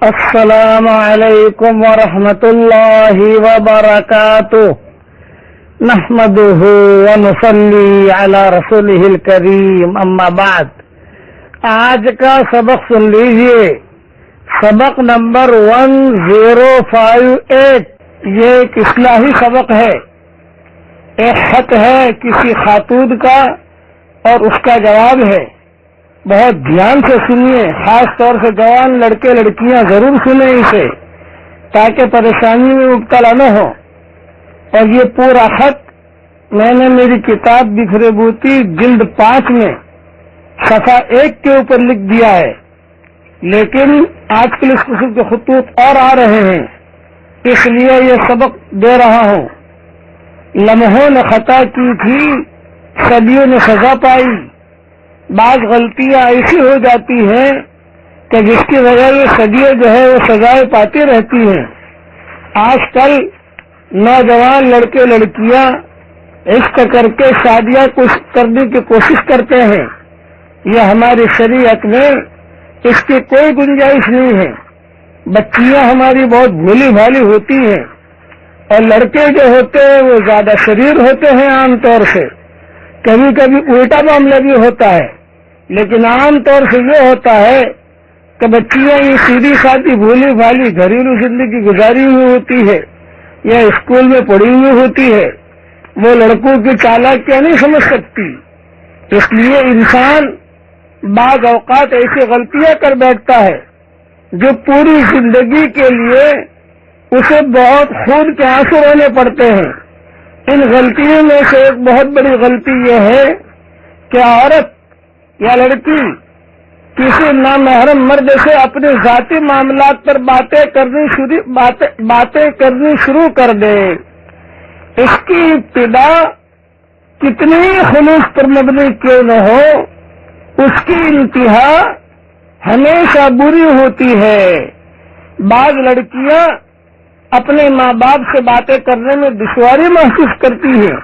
السلام علیکم ورحمۃ اللہ وبرکاتہ نحمده ونصلی علی رسولہ الکریم اما بعد۔ آج کا سبق سن لیجئے، سبق نمبر 1058۔ یہ ایک اصلاحی سبق ہے، ایک خط ہے کسی خاتون کا اور اس کا جواب ہے۔ بہت دھیان سے سنیے، خاص طور سے جوان لڑکے لڑکیاں ضرور سنیں اسے تاکہ پریشانی میں مبتلا نہ ہو۔ اور یہ پورا خط میں نے میری کتاب بکھرے بوتی جلد 5 میں صفحہ 1 کے اوپر لکھ دیا ہے، لیکن آج کل اس قسم کے خطوط اور آ رہے ہیں، اس لیے یہ سبق دے رہا ہوں۔ لمحوں نے خطا کی تھی، صدیوں نے سزا پائی۔ بعض غلطیاں ایسی ہو جاتی ہیں کہ جس کی وجہ سے صدیوں جو ہے وہ سزائیں پاتی رہتی ہیں۔ آج کل نوجوان لڑکے لڑکیاں عشق کر کے شادیاں کرنے کی کوشش کرتے ہیں، یہ ہماری شریعت میں اس کی کوئی گنجائش نہیں ہے۔ بچیاں ہماری بہت بھولی بھالی ہوتی ہیں، اور لڑکے جو ہوتے ہیں وہ زیادہ شریر ہوتے ہیں عام طور سے۔ کبھی کبھی الٹا معاملہ بھی ہوتا ہے، لیکن عام طور سے یہ ہوتا ہے کہ بچیاں یہ سیدھی سادی بھولی بھالی گھریلو زندگی گزاری ہوئی ہوتی ہے یا اسکول میں پڑھی ہوئی ہوتی ہے، وہ لڑکوں کی چالاکیاں نہیں سمجھ سکتی۔ اس لیے انسان بعض اوقات ایسی غلطیاں کر بیٹھتا ہے جو پوری زندگی کے لیے اسے بہت خون کے آنسو رونے پڑتے ہیں۔ ان غلطیوں میں سے ایک بہت بڑی غلطی یہ ہے کہ عورت یا لڑکی کسی نامحرم مرد سے اپنے ذاتی معاملات پر باتیں کرنی شروع کر دے۔ اس کی ابتدا کتنی خلوص پر مبنی کیوں نہ ہو، اس کی انتہا ہمیشہ بری ہوتی ہے۔ بعض لڑکیاں اپنے ماں باپ سے باتیں کرنے میں دشواری محسوس کرتی ہیں،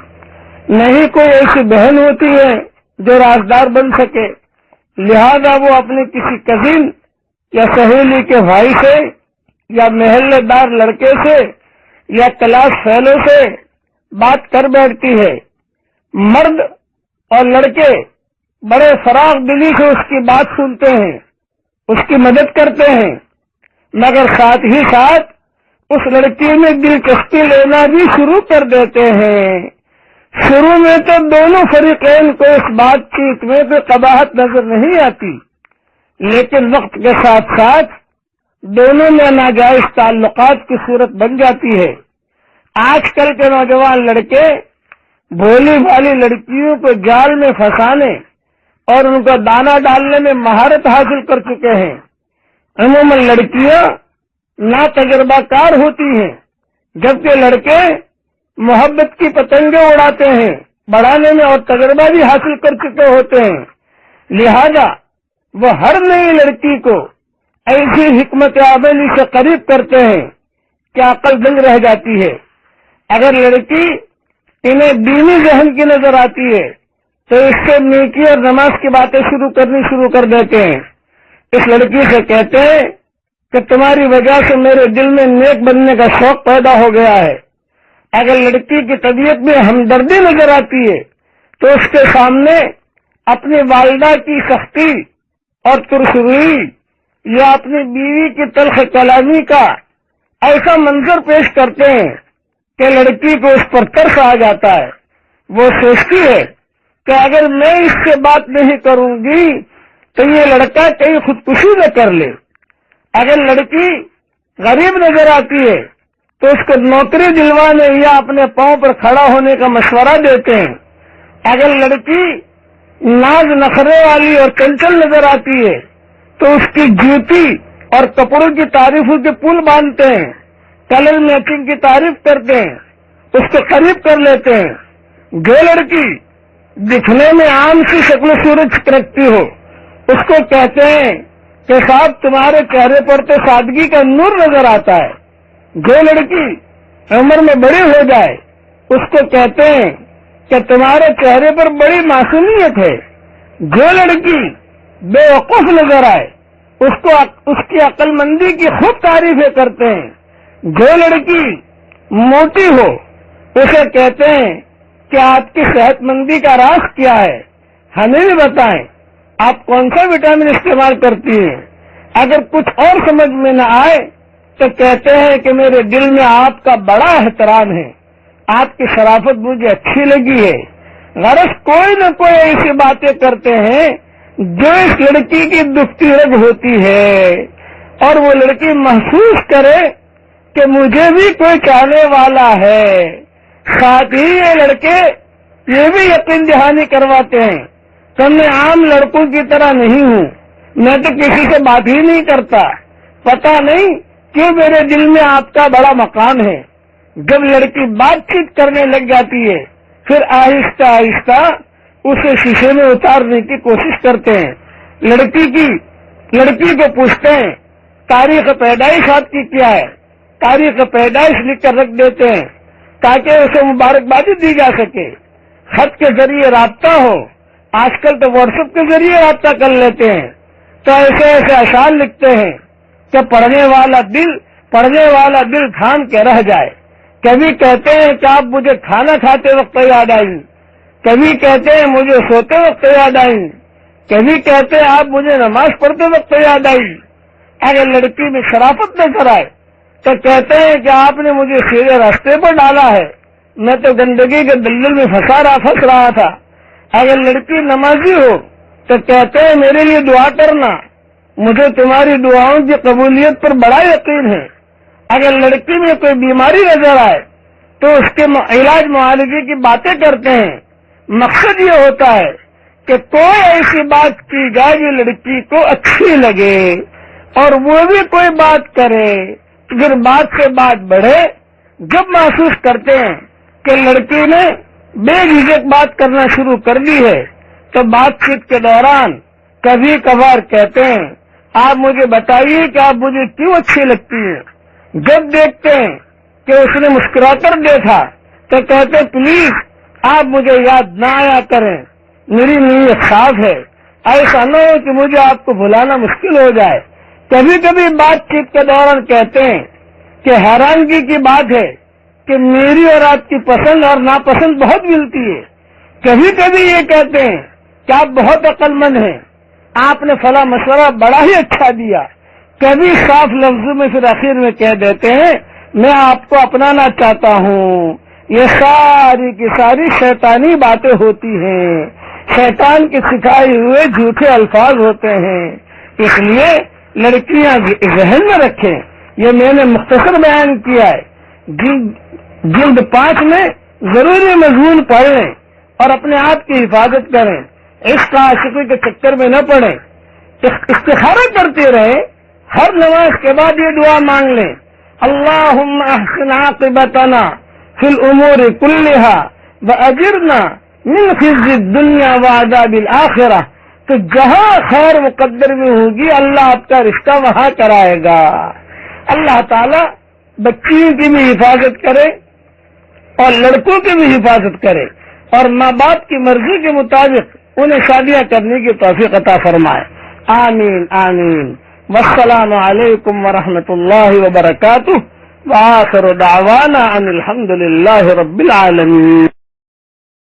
نہیں کوئی ایسی بہن ہوتی ہے جو رازدار بن سکے، لہذا وہ اپنے کسی کزن یا سہیلی کے بھائی سے یا محلے دار لڑکے سے یا کلاس فیلو سے بات کر بیٹھتی ہے۔ مرد اور لڑکے بڑے فراغ دلی سے اس کی بات سنتے ہیں، اس کی مدد کرتے ہیں، مگر ساتھ ہی ساتھ اس لڑکی میں دلچسپی لینا بھی شروع کر دیتے ہیں۔ شروع میں تو دونوں فریقین کو اس بات چیت میں کوئی قباحت نظر نہیں آتی، لیکن وقت کے ساتھ ساتھ دونوں میں ناجائز تعلقات کی صورت بن جاتی ہے۔ آج کل کے نوجوان لڑکے بھولی بھالی لڑکیوں کو جال میں پھنسانے اور ان کو دانا ڈالنے میں مہارت حاصل کر چکے ہیں۔ عموماً لڑکیاں نا تجربہ کار ہوتی ہیں، جبکہ لڑکے محبت کی پتنگیں اڑاتے ہیں، بڑھانے میں اور تجربہ بھی حاصل کر چکے ہوتے ہیں۔ لہذا وہ ہر نئی لڑکی کو ایسی حکمت عملی سے قریب کرتے ہیں کہ عقل دنگ رہ جاتی ہے۔ اگر لڑکی انہیں دینی ذہن کی نظر آتی ہے تو اس سے نیکی اور نماز کی باتیں کرنی شروع کر دیتے ہیں۔ اس لڑکی سے کہتے ہیں کہ تمہاری وجہ سے میرے دل میں نیک بننے کا شوق پیدا ہو گیا ہے۔ اگر لڑکی کی طبیعت میں ہمدردی نظر آتی ہے تو اس کے سامنے اپنی والدہ کی سختی اور ترسروئی یا اپنی بیوی کی تلخ کلامی کا ایسا منظر پیش کرتے ہیں کہ لڑکی کو اس پر ترس آ جاتا ہے۔ وہ سوچتی ہے کہ اگر میں اس سے بات نہیں کروں گی تو یہ لڑکا کہیں خودکشی نہ کر لے۔ اگر لڑکی غریب نظر آتی ہے تو اس کو نوکری دلوانے یا اپنے پاؤں پر کھڑا ہونے کا مشورہ دیتے ہیں۔ اگر لڑکی ناز نخرے والی اور چنچل نظر آتی ہے تو اس کی جوتی اور کپڑوں کی تعریفوں کے پل باندھتے ہیں، کلر میچنگ کی تعریف کرتے ہیں، اس کو قریب کر لیتے ہیں۔ جو لڑکی دکھنے میں عام سی شکل و صورت رکھتی ہو اس کو کہتے ہیں کہ صاحب تمہارے چہرے پر تو سادگی کا نور نظر آتا ہے۔ جو لڑکی عمر میں بڑی ہو جائے اس کو کہتے ہیں کہ تمہارے چہرے پر بڑی معصومیت ہے۔ جو لڑکی بے وقوف نظر آئے اس کی عقل مندی کی خوب تعریفیں کرتے ہیں. جو لڑکی موٹی ہو اسے کہتے ہیں کہ آپ کی صحت مندی کا راز کیا ہے، ہمیں بھی بتائیں، آپ کون سا وٹامن استعمال کرتی ہیں. اگر کچھ اور سمجھ میں نہ آئے تو کہتے ہیں کہ میرے دل میں آپ کا بڑا احترام ہے، آپ کی شرافت مجھے اچھی لگی ہے. غرض کوئی نہ کوئی ایسی باتیں کرتے ہیں جو اس لڑکی کی دکھتی رگ ہوتی ہے، اور وہ لڑکی محسوس کرے کہ مجھے بھی کوئی چاہنے والا ہے. ساتھ ہی یہ لڑکے یہ بھی یقین دہانی کرواتے ہیں کہ میں عام لڑکوں کی طرح نہیں ہوں، میں تو کسی سے بات ہی نہیں کرتا، پتہ نہیں کیوں میرے دل میں آپ کا بڑا مقام ہے. جب لڑکی بات چیت کرنے لگ جاتی ہے پھر آہستہ آہستہ اسے شیشے میں اتارنے کی کوشش کرتے ہیں. لڑکی کو پوچھتے ہیں تاریخ پیدائش آپ کی کیا ہے، تاریخ پیدائش لکھ کر رکھ دیتے ہیں تاکہ اسے مبارکبادی دی جا سکے. خط کے ذریعے رابطہ ہو، آج کل تو واٹس ایپ کے ذریعے رابطہ کر لیتے ہیں، تو ایسے اشعار لکھتے ہیں کہ پڑھنے والا دل تھام کے رہ جائے. کبھی کہتے ہیں کہ آپ مجھے کھانا کھاتے وقت یاد آئی، کبھی کہتے ہیں مجھے سوتے وقت یاد آئی، کبھی کہتے ہیں آپ مجھے نماز پڑھتے وقت یاد آئی. اگر لڑکی میں شرافت نظر آئے تو کہتے ہیں کہ آپ نے مجھے سیدھے راستے پر ڈالا ہے، میں تو گندگی کے دلدل میں پھنس رہا تھا. اگر لڑکی نمازی ہو تو کہتے ہیں میرے لیے دعا کرنا، مجھے تمہاری دعاؤں کی قبولیت پر بڑا یقین ہے. اگر لڑکی میں کوئی بیماری نظر آئے تو اس کے علاج معالجے کی باتیں کرتے ہیں. مقصد یہ ہوتا ہے کہ کوئی ایسی بات کی جائے جو لڑکی کو اچھی لگے، اور وہ بھی کوئی بات کرے پھر بات سے بات بڑھے. جب محسوس کرتے ہیں کہ لڑکی نے بے جھجک بات کرنا شروع کر دی ہے تو بات چیت کے دوران کبھی کبھار کہتے ہیں آپ مجھے بتائیے کہ آپ مجھے کیوں اچھی لگتی ہیں. جب دیکھتے ہیں کہ اس نے مسکرا کر دیکھا تو کہتے پلیز آپ مجھے یاد نہ آیا کریں، میری نیت صاف ہے، ایسا نہ ہو کہ مجھے آپ کو بھلانا مشکل ہو جائے. کبھی کبھی بات چیت کے دوران کہتے ہیں کہ حیرانگی کی بات ہے کہ میری اور آپ کی پسند اور ناپسند بہت ملتی ہے. کبھی کبھی یہ کہتے ہیں کہ آپ بہت عقل مند ہیں، آپ نے فلاں مشورہ بڑا ہی اچھا دیا. کبھی صاف لفظوں میں پھر آخر میں کہہ دیتے ہیں میں آپ کو اپنانا چاہتا ہوں. یہ ساری کی ساری شیطانی باتیں ہوتی ہیں، شیطان کی سکھائے ہوئے جھوٹے الفاظ ہوتے ہیں. اس لیے لڑکیاں ذہن میں رکھیں، یہ میں نے مختصر بیان کیا ہے. جلد 5 میں ضروری مضمون پڑھ لیں اور اپنے آپ کی حفاظت کریں، عشق عاشقی کے چکر میں نہ پڑیں. استخارہ کرتے رہیں، ہر نماز کے بعد یہ دعا مانگ لیں اللہم احسن عاقبتنا فی الامور کلہا واجرنا من خزی الدنیا وعذاب الآخرہ. تو جہاں خیر مقدر میں ہوگی اللہ آپ کا رشتہ وہاں کرائے گا. اللہ تعالی بچیوں کی بھی حفاظت کرے اور لڑکوں کی بھی حفاظت کرے، اور ماں باپ کی مرضی کے مطابق انہیں شادیاں کرنے کی توفیق عطا فرمائے. آمین آمین. والسلام علیکم ورحمۃ اللہ وبرکاتہ. وآخر دعوانا ان الحمد للہ رب العالمین.